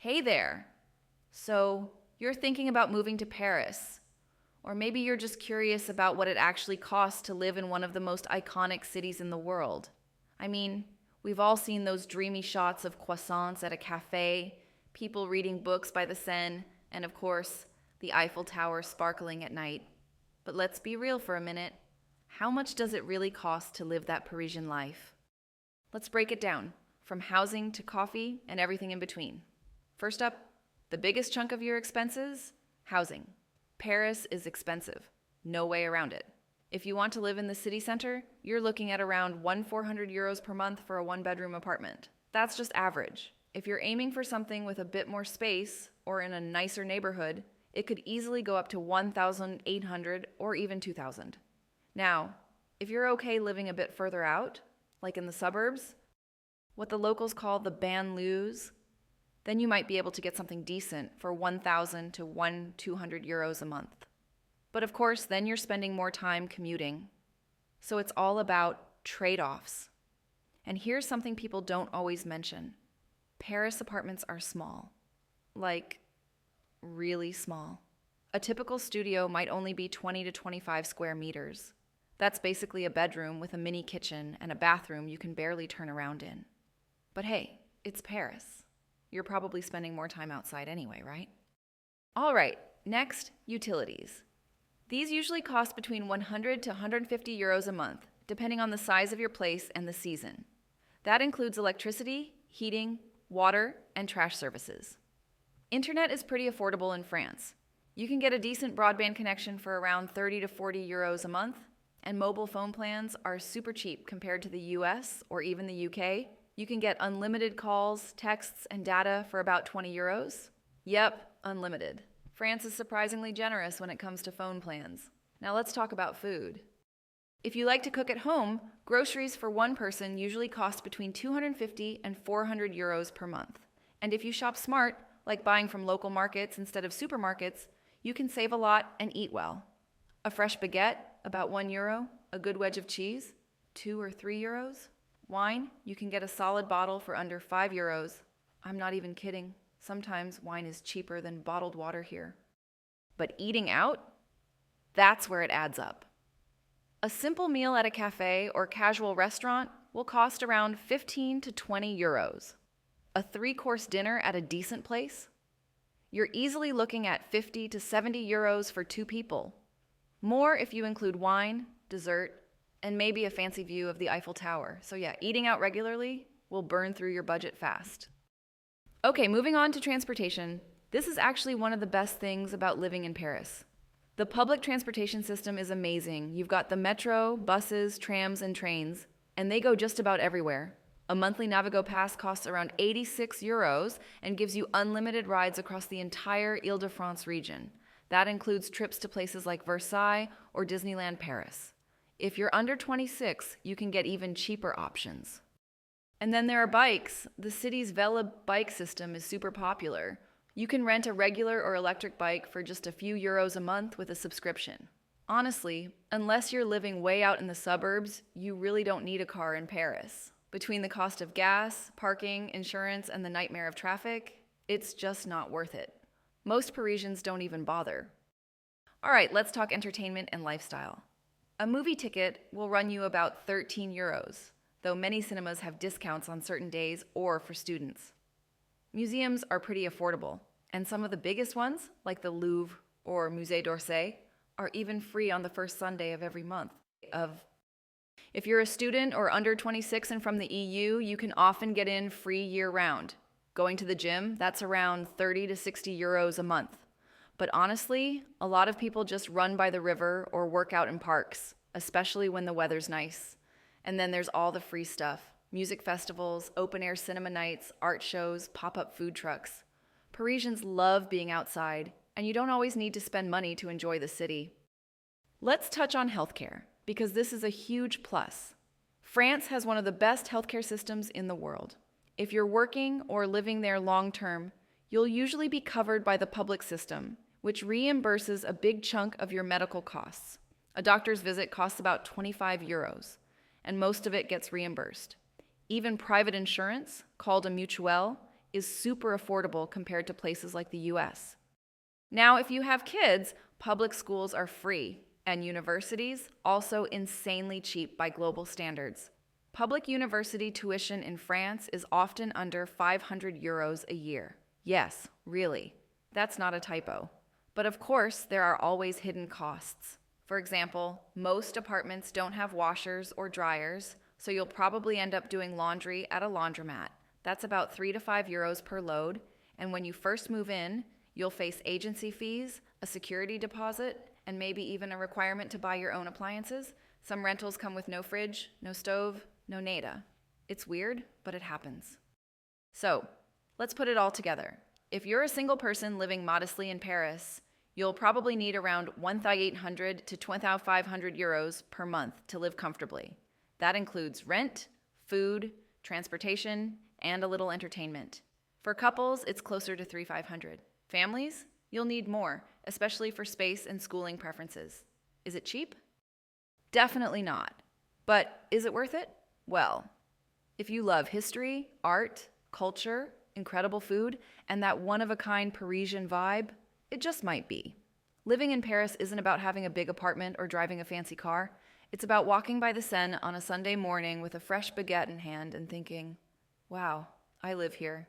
Hey there! So, you're thinking about moving to Paris, or maybe you're just curious about what it actually costs to live in one of the most iconic cities in the world. I mean, we've all seen those dreamy shots of croissants at a cafe, people reading books by the Seine, and of course, the Eiffel Tower sparkling at night. But let's be real for a minute. How much does it really cost to live that Parisian life? Let's break it down, from housing to coffee and everything in between. First up, the biggest chunk of your expenses, housing. Paris is expensive. No way around it. If you want to live in the city center, you're looking at around €1,400 per month for a one-bedroom apartment. That's just average. If you're aiming for something with a bit more space or in a nicer neighborhood, it could easily go up to $1,800 or even $2,000. Now, if you're okay living a bit further out, like in the suburbs, what the locals call the banlieues, then you might be able to get something decent for €1,000 to €200 a month. But of course, then you're spending more time commuting. So it's all about trade-offs. And here's something people don't always mention. Paris apartments are small. Like, really small. A typical studio might only be 20 to 25 square meters. That's basically a bedroom with a mini kitchen and a bathroom you can barely turn around in. But hey, it's Paris. You're probably spending more time outside anyway, right? All right, next, utilities. These usually cost between €100 to €150 a month, depending on the size of your place and the season. That includes electricity, heating, water, and trash services. Internet is pretty affordable in France. You can get a decent broadband connection for around €30 to €40 a month, and mobile phone plans are super cheap compared to the US or even the UK. You can get unlimited calls, texts, and data for about €20. Yep, unlimited. France is surprisingly generous when it comes to phone plans. Now let's talk about food. If you like to cook at home, groceries for one person usually cost between €250 and €400 per month. And if you shop smart, like buying from local markets instead of supermarkets, you can save a lot and eat well. A fresh baguette, about €1. A good wedge of cheese, €2 or €3. Wine, you can get a solid bottle for under €5. I'm not even kidding. Sometimes wine is cheaper than bottled water here. But eating out? That's where it adds up. A simple meal at a cafe or casual restaurant will cost around 15 to €20. A 3-course dinner at a decent place? You're easily looking at 50 to €70 for 2 people. More if you include wine, dessert, and maybe a fancy view of the Eiffel Tower. So yeah, eating out regularly will burn through your budget fast. Okay, moving on to transportation. This is actually one of the best things about living in Paris. The public transportation system is amazing. You've got the metro, buses, trams, and trains, and they go just about everywhere. A monthly Navigo pass costs around €86 and gives you unlimited rides across the entire Île-de-France region. That includes trips to places like Versailles or Disneyland Paris. If you're under 26, you can get even cheaper options. And then there are bikes. The city's Vela bike system is super popular. You can rent a regular or electric bike for just a few euros a month with a subscription. Honestly, unless you're living way out in the suburbs, you really don't need a car in Paris. Between the cost of gas, parking, insurance, and the nightmare of traffic, it's just not worth it. Most Parisians don't even bother. All right, let's talk entertainment and lifestyle. A movie ticket will run you about €13, though many cinemas have discounts on certain days or for students. Museums are pretty affordable, and some of the biggest ones, like the Louvre or Musée d'Orsay, are even free on the first Sunday of every month. If you're a student or under 26 and from the EU, you can often get in free year-round. Going to the gym, that's around 30 to 60 euros a month. But honestly, a lot of people just run by the river or work out in parks, especially when the weather's nice. And then there's all the free stuff: music festivals, open-air cinema nights, art shows, pop-up food trucks. Parisians love being outside, and you don't always need to spend money to enjoy the city. Let's touch on healthcare, because this is a huge plus. France has one of the best healthcare systems in the world. If you're working or living there long-term, you'll usually be covered by the public system, which reimburses a big chunk of your medical costs. A doctor's visit costs about €25, and most of it gets reimbursed. Even private insurance, called a mutuelle, is super affordable compared to places like the US. Now, if you have kids, public schools are free, and universities also insanely cheap by global standards. Public university tuition in France is often under 500 euros a year. Yes, really. That's not a typo. But of course, there are always hidden costs. For example, most apartments don't have washers or dryers, so you'll probably end up doing laundry at a laundromat. That's about 3 to 5 euros per load, and when you first move in, you'll face agency fees, a security deposit, and maybe even a requirement to buy your own appliances. Some rentals come with no fridge, no stove, no nada. It's weird, but it happens. So, let's put it all together. If you're a single person living modestly in Paris, you'll probably need around 1,800 to 2,500 euros per month to live comfortably. That includes rent, food, transportation, and a little entertainment. For couples, it's closer to 3,500. Families? You'll need more, especially for space and schooling preferences. Is it cheap? Definitely not. But is it worth it? Well, if you love history, art, culture, incredible food, and that one-of-a-kind Parisian vibe, it just might be. Living in Paris isn't about having a big apartment or driving a fancy car. It's about walking by the Seine on a Sunday morning with a fresh baguette in hand and thinking, wow, I live here.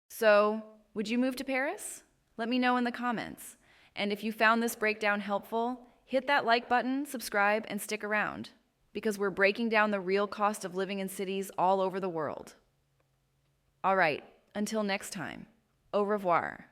So, would you move to Paris? Let me know in the comments. And if you found this breakdown helpful, hit that like button, subscribe, and stick around, because we're breaking down the real cost of living in cities all over the world. All right, until next time, au revoir.